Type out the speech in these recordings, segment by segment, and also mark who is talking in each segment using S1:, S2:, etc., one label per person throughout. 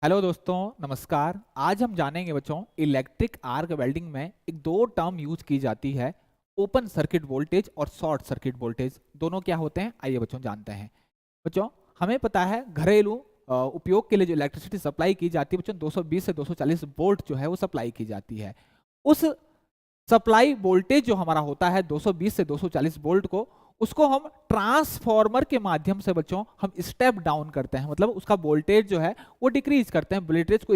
S1: Hello दोस्तों, नमस्कार। आज हम जानेंगे बच्चों इलेक्ट्रिक आर्क वेल्डिंग में एक दो टर्म यूज की जाती है, ओपन सर्किट वोल्टेज और शॉर्ट सर्किट वोल्टेज। दोनों क्या होते हैं आइए बच्चों जानते हैं। बच्चों हमें पता है घरेलू उपयोग के लिए जो इलेक्ट्रिसिटी सप्लाई की जाती है बच्चों 220 से 240 वोल्ट जो है वो सप्लाई की जाती है। उस सप्लाई वोल्टेज जो हमारा होता है 220 से 240 वोल्ट को, उसको हम ट्रांसफॉर्मर के माध्यम से बच्चों हम स्टेप डाउन करते हैं, मतलब उसका वोल्टेज जो है वो डिक्रीज करते हैं,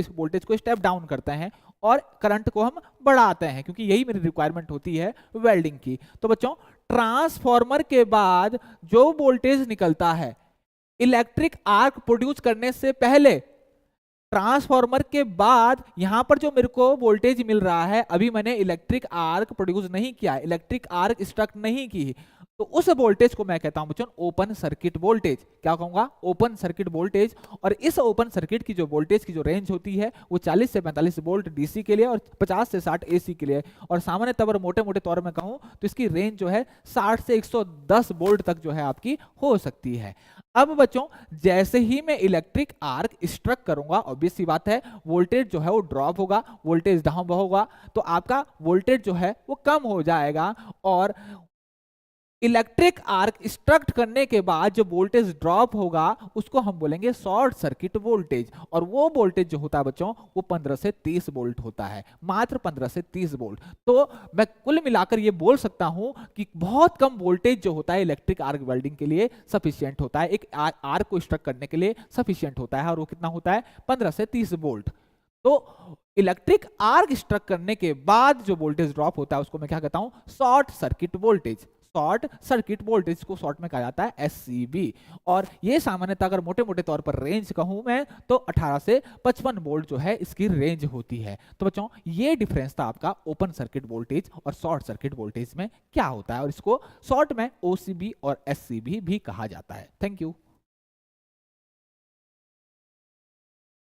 S1: वोल्टेज को स्टेप डाउन करते हैं और करंट को हम बढ़ाते हैं, क्योंकि यही मेरी रिक्वायरमेंट होती है वेल्डिंग की। तो बच्चों ट्रांसफॉर्मर के बाद जो वोल्टेज निकलता है इलेक्ट्रिक आर्क प्रोड्यूस करने से पहले, ट्रांसफार्मर के बाद यहां पर जो मेरे को वोल्टेज मिल रहा है, अभी मैंने इलेक्ट्रिक आर्क प्रोड्यूस नहीं किया, इलेक्ट्रिक आर्क स्ट्रक्ट नहीं की, तो उस वोल्टेज को मैं कहता हूं बच्चों ओपन सर्किट वोल्टेज। क्या कहूंगा? Open circuit voltage. और इस ओपन सर्किट की जो वोल्टेज की जो रेंज होती है वो 40 से 45 वोल्ट डीसी के लिए और 50 से 60 एसी के लिए, और सामान्य तौर मोटे मोटे तौर में कहूं तो इसकी रेंज जो है 60 से 110 वोल्ट तक जो है आपकी हो सकती है। अब बच्चों जैसे ही मैं इलेक्ट्रिक आर्क स्ट्रक करूंगा, ऑब्वियस सी बात है वोल्टेज जो है वो ड्रॉप होगा, वोल्टेज डाउन होगा, तो आपका वोल्टेज जो है वो कम हो जाएगा। और इलेक्ट्रिक आर्क स्ट्रक्ट करने के बाद जो वोल्टेज ड्रॉप होगा उसको हम बोलेंगे शॉर्ट सर्किट वोल्टेज। और वो वोल्टेज जो होता है बच्चों वो 15 से 30 वोल्ट होता है, मात्र 15 से 30 वोल्ट। तो मैं कुल मिलाकर ये बोल सकता हूं कि बहुत कम वोल्टेज जो होता है इलेक्ट्रिक आर्क वेल्डिंग के लिए सफिशियंट होता है, एक आर्क को स्ट्रक करने के लिए सफिशियंट होता है, और वो कितना होता है 15 से 30 वोल्ट। तो इलेक्ट्रिक आर्क स्ट्रक करने के बाद जो वोल्टेज ड्रॉप होता है उसको मैं क्या कहता हूं? Short circuit voltage. Short circuit voltage को शॉर्ट में कहा जाता है एससीबी। और ये सामान्यतः अगर मोटे मोटे तौर पर रेंज कहूं मैं तो 18 से 55 वोल्ट जो है इसकी रेंज होती है। तो बच्चों ये डिफरेंस था आपका ओपन सर्किट वोल्टेज और शॉर्ट सर्किट वोल्टेज में क्या होता है, और इसको शॉर्ट में ओसीबी और एससीबी भी कहा जाता है। Thank you.